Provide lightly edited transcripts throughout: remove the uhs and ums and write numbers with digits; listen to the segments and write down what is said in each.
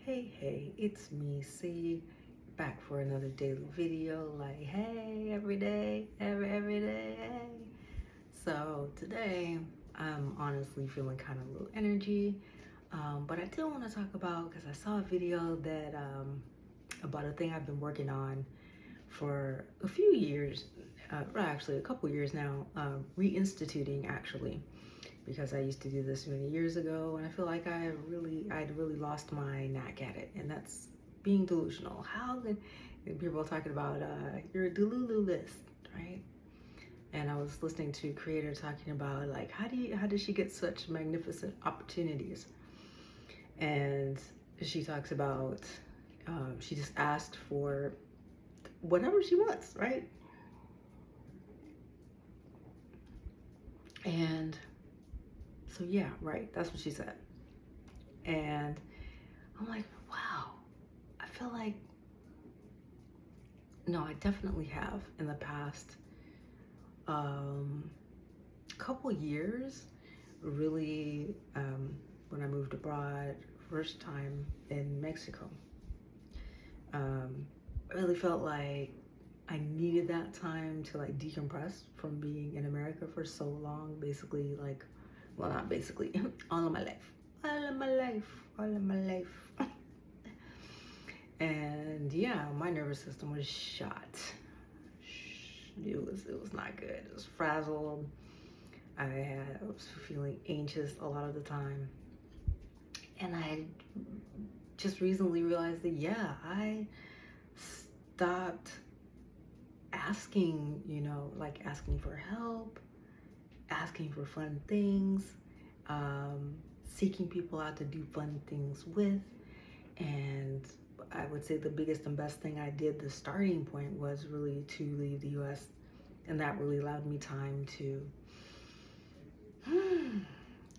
Hey, it's me, C, back for another daily video. Like, hey, every day, every day, hey. So today, I'm honestly feeling kind of low energy, but I do want to talk about because I saw a video that about a thing I've been working on for a few years, well, actually a couple years now, reinstituting actually, because I used to do this many years ago, and I feel like I'd really lost my knack at it, and that's being delusional. How can people are talking about your Delulu list, right? And I was listening to a creator talking about like how did she get such magnificent opportunities, and she talks about she just asked for whatever she wants, right? And so yeah, right, that's what she said. And I'm like, wow, I feel like, no, I definitely have in the past couple years, really, when I moved abroad, first time in Mexico. I really felt like I needed that time to like decompress from being in America for so long, basically like, well, not basically, all of my life, all of my life, all of my life. And yeah, my nervous system was shot. It was not good. It was frazzled. I was feeling anxious a lot of the time, and I just recently realized that yeah, I stopped asking, like asking for help, asking for fun things, seeking people out to do fun things with. And I would say the biggest and best thing I did, the starting point, was really to leave the US. And that really allowed me time to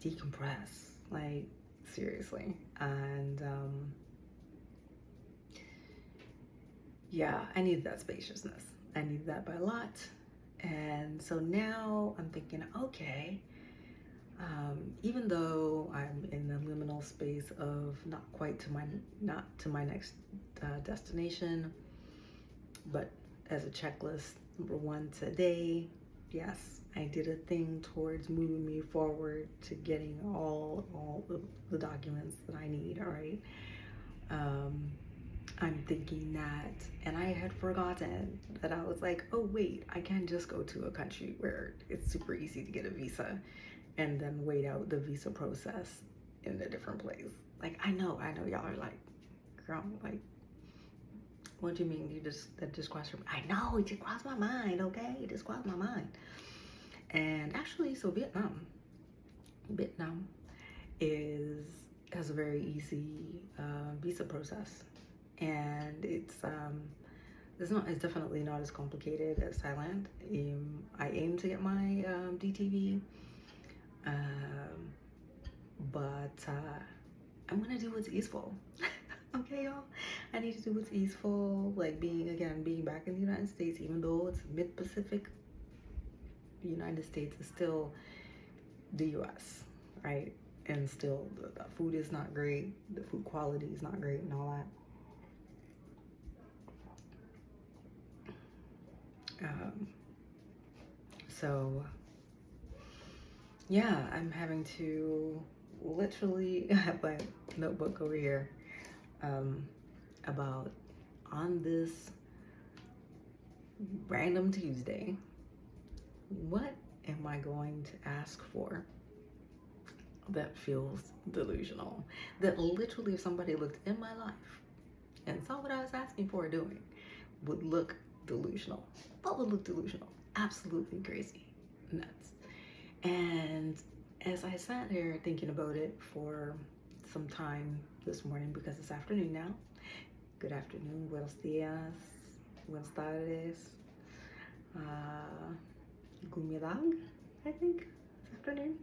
decompress, like seriously. And yeah, I needed that spaciousness. I needed that by a lot. And so now I'm thinking, okay, even though I'm in the liminal space of not to my next destination, but as a checklist, number one today, yes, I did a thing towards moving me forward to getting all the documents that I need. All right. I'm thinking that, and I had forgotten that I was like, oh wait, I can't just go to a country where it's super easy to get a visa and then wait out the visa process in a different place. Like, I know y'all are like, girl, like, what do you mean that just crossed your mind? I know, it just crossed my mind, okay? It just crossed my mind. And actually, so Vietnam has a very easy visa process, and it's definitely not as complicated as Thailand. I aim to get my DTV, but I'm gonna do what's easeful. Okay, y'all. I need to do what's easeful, like being back in the United States, even though it's mid-Pacific. The United States is still the US, right? And still the food is not great, the food quality is not great and all that. So yeah, I'm having to literally have my notebook over here, about on this random Tuesday, what am I going to ask for that feels delusional? That literally, if somebody looked in my life and saw what I was asking for or doing, would look delusional. What would look delusional? Absolutely crazy, nuts. And as I sat here thinking about it for some time this morning, because it's afternoon now. Good afternoon, buenos dias, buenas tardes, gumidang, I think, this afternoon.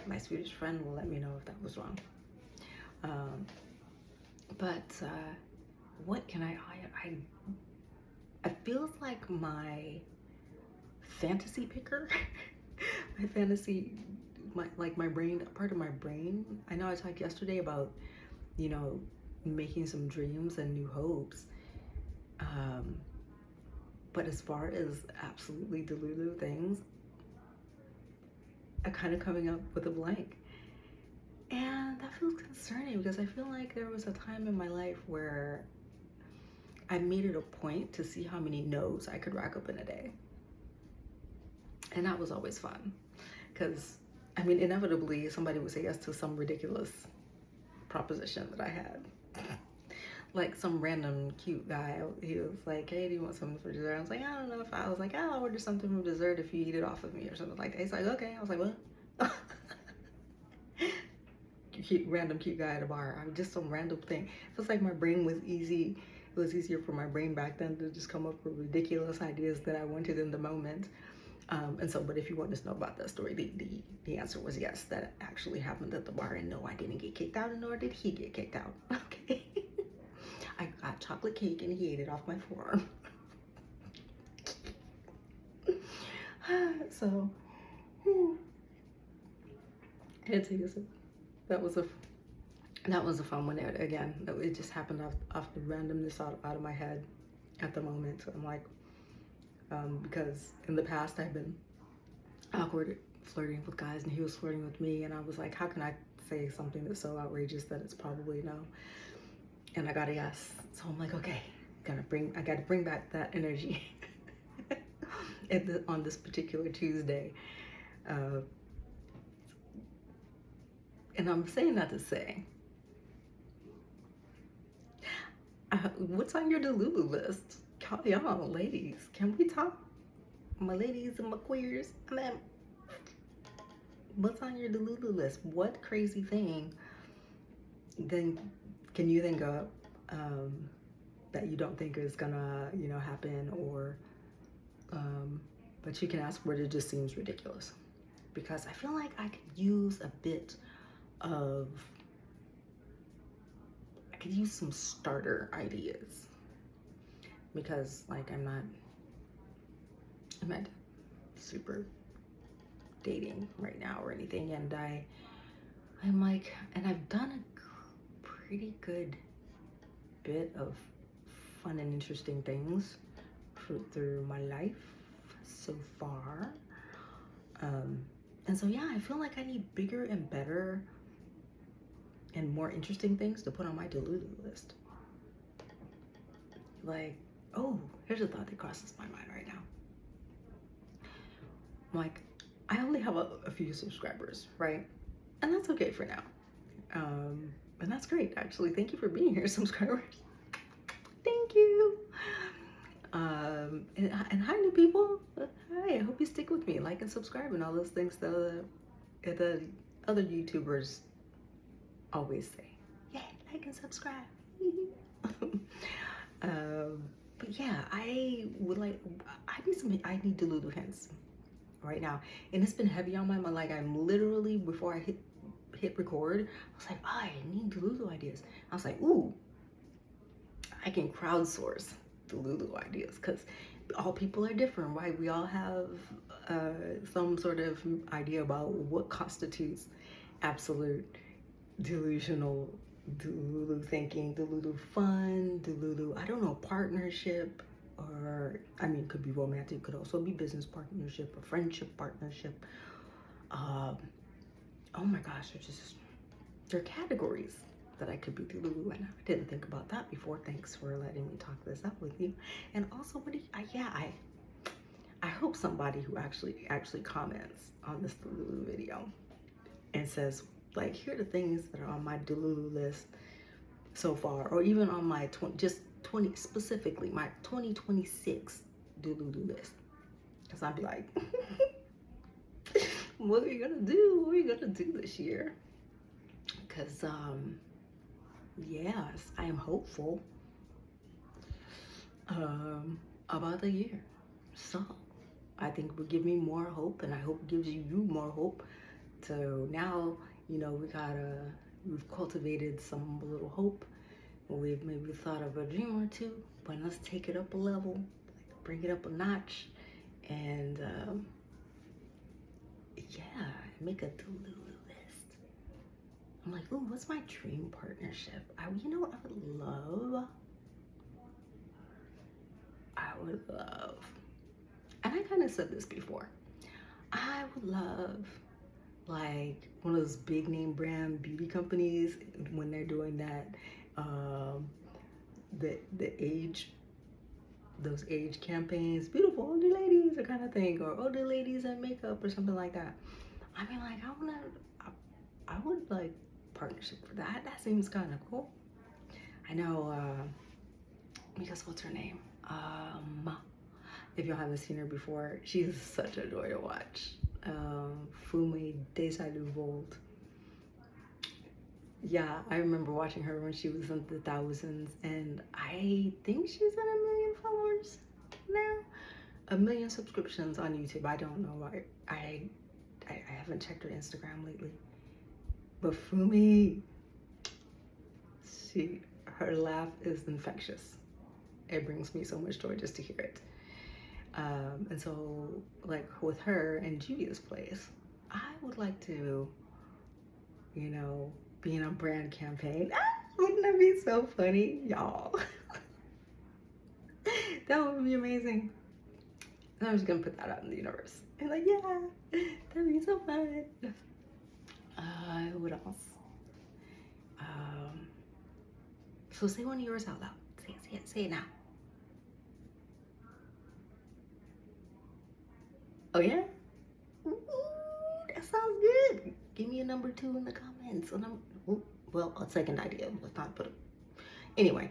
My Swedish friend will let me know if that was wrong. But what can I feels like my fantasy picker, my brain, part of my brain. I know I talked yesterday about, making some dreams and new hopes. But as far as absolutely Delulu things, I'm kind of coming up with a blank. And that feels concerning because I feel like there was a time in my life where I made it a point to see how many no's I could rack up in a day. And that was always fun because, I mean, inevitably somebody would say yes to some ridiculous proposition that I had. Like some random cute guy, he was like, hey, do you want something for dessert? I was like, I don't know if I was like, I'll order something for dessert if you eat it off of me or something like that. He's like, okay. I was like, what? Random cute guy at a bar. I mean, just some random thing. It feels like my brain was easy. It was easier for my brain back then to just come up with ridiculous ideas that I wanted in the moment. And so, but if you want to know about that story, the answer was yes, that actually happened at the bar. And no, I didn't get kicked out, and nor did he get kicked out. Okay. I got chocolate cake and he ate it off my forearm. So, I had to take this. That was a fun one. Again, it just happened off the randomness out of my head at the moment. So I'm like, because in the past I've been awkward flirting with guys, and he was flirting with me, and I was like, how can I say something that's so outrageous that it's probably no? And I got a yes. So I'm like, okay, I gotta bring back that energy on this particular Tuesday. And I'm saying that to say, what's on your Delulu list? Y'all, ladies, can we talk? My ladies and my queers, I mean, what's on your Delulu list? What crazy thing then can you think of that you don't think is gonna, happen, or but you can ask where it just seems ridiculous? Because I feel like I could use some starter ideas, because like I'm not super dating right now or anything, and I'm like, and I've done a pretty good bit of fun and interesting things through my life so far, and so yeah, I feel like I need bigger and better and more interesting things to put on my Delulu list. Like, oh, here's a thought that crosses my mind right now. Like, I only have a few subscribers, right? And that's okay for now. And that's great, actually. Thank you for being here, subscribers. Thank you. And hi, new people. Hi, I hope you stick with me, like and subscribe and all those things that the other YouTubers always say. Yeah, like and subscribe. But yeah, I need Delulu hints right now, and it's been heavy on my mind. Like, I'm literally, before I hit record, I was like, oh, I need Delulu ideas. I was like, ooh, I can crowdsource Delulu ideas, because all people are different, right? We all have some sort of idea about what constitutes absolute delusional Delulu thinking, Delulu fun, Delulu, I don't know, partnership, or, I mean, it could be romantic, could also be business partnership or friendship partnership. Oh my gosh, there are categories that I could be Delulu, and I didn't think about that before. Thanks for letting me talk this up with you. And also, I hope somebody who actually comments on this Delulu video and says, like, here are the things that are on my Delulu list so far, or even on my 20 specifically my 2026 Delulu list, because I'd be like, what are you gonna do? What are you gonna do this year? Because yes, I am hopeful about the year. So I think it will give me more hope, and I hope it gives you more hope. So now, we've cultivated some little hope. We've maybe thought of a dream or two, but let's take it up a level, bring it up a notch, and yeah, make a Delulu list. I'm like, ooh, what's my dream partnership? You know what I would love, and I kind of said this before, I would love like one of those big name brand beauty companies when they're doing that, the age, those age campaigns, beautiful older ladies or kind of thing, or older ladies in makeup or something like that. I mean, like I would like partnership for that. That seems kind of cool. I know, because what's her name? If y'all haven't seen her before, she's such a joy to watch. Fume Desailly. Yeah, I remember watching her when she was in the thousands, and I think she's at 1 million followers now, 1 million subscriptions on YouTube. I don't know. I haven't checked her Instagram lately, but Fume, her laugh is infectious. It brings me so much joy just to hear it. And so, like with her and Juvia's Place, I would like to, you know, be in a brand campaign. Wouldn't that be so funny, y'all? That would be amazing. And I'm just gonna put that out in the universe. And like, yeah, that'd be so fun. What else? So say one of yours out loud. Say it now. Oh yeah? Ooh, that sounds good. Give me a number 2 in the comments. Well, a second idea. Let's not put it. Anyway,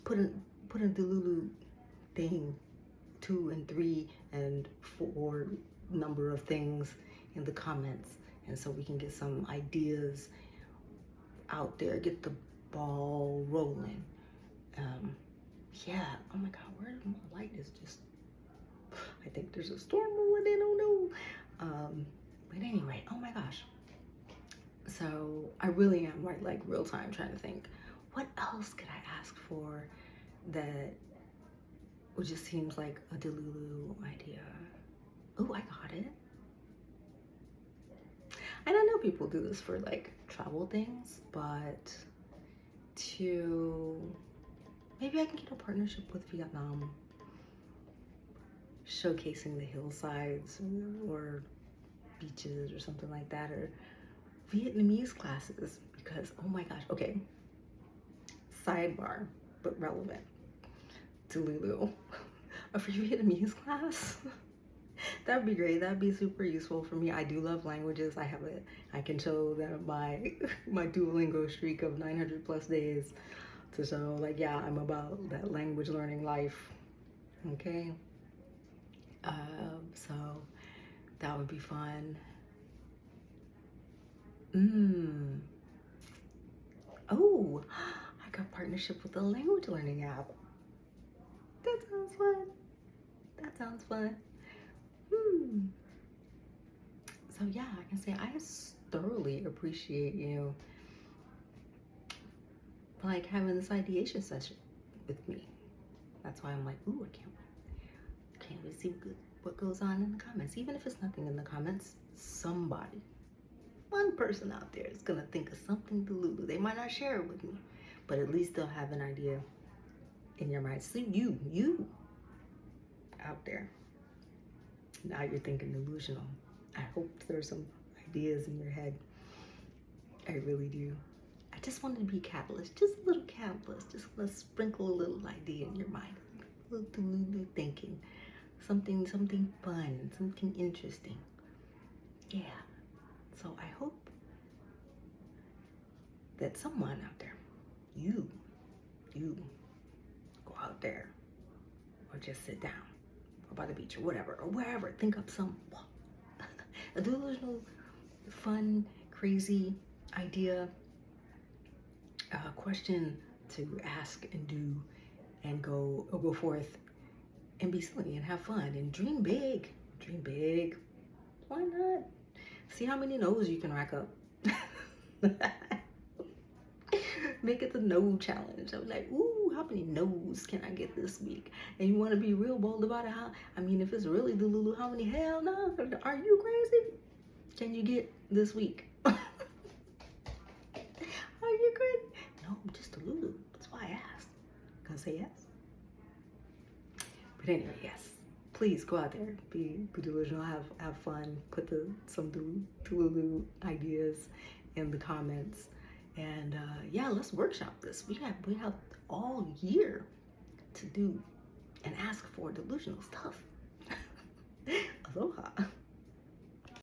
put a Delulu thing, 2 and 3 and 4 number of things in the comments, and so we can get some ideas out there. Get the ball rolling. Yeah. Oh my God, where my light is just. I think there's a storm rolling in. Oh no. But anyway, oh my gosh. So I really am like real time trying to think, what else could I ask for that just seems like a Delulu idea? Oh, I got it. And I know people do this for like travel things, but maybe I can get a partnership with Vietnam, showcasing the hillsides or beaches or something like that, or Vietnamese classes, because oh my gosh. Okay, sidebar but relevant. Delulu, a free Vietnamese class. That'd be great. That'd be super useful for me. I do love languages. I can show that my Duolingo streak of 900+ days to show like, yeah, I'm about that language learning life. Okay. So that would be fun. Oh, I got partnership with a language learning app. That sounds fun. That sounds fun. So yeah, I can say I thoroughly appreciate you like having this ideation session with me. That's why I'm like, ooh, I can't wait to see what goes on in the comments. Even if it's nothing in the comments, somebody, one person out there is gonna think of something Delulu. They might not share it with me, but at least they'll have an idea in your mind. See, you out there. Now you're thinking delusional. I hope there's some ideas in your head. I really do. I just wanted to be a catalyst, just a little catalyst, just let's sprinkle a little idea in your mind, a little Delulu thinking, something fun, something interesting. Yeah. So I hope that someone out there, you go out there or just sit down or by the beach or whatever or wherever, think up some a delusional, fun, crazy idea, question to ask and do and go forth and be silly and have fun and dream big. Dream big. Why not? See how many no's you can rack up. Make it the no challenge. I was like, ooh, how many no's can I get this week? And you want to be real bold about it. If it's really Delulu, how many? Hell no. Are you crazy? Can you get this week? say yes. But anyway, yes. Please go out there, be delusional, have fun, put some Delulu ideas in the comments, and yeah, let's workshop this. We have all year to do and ask for delusional stuff. Aloha.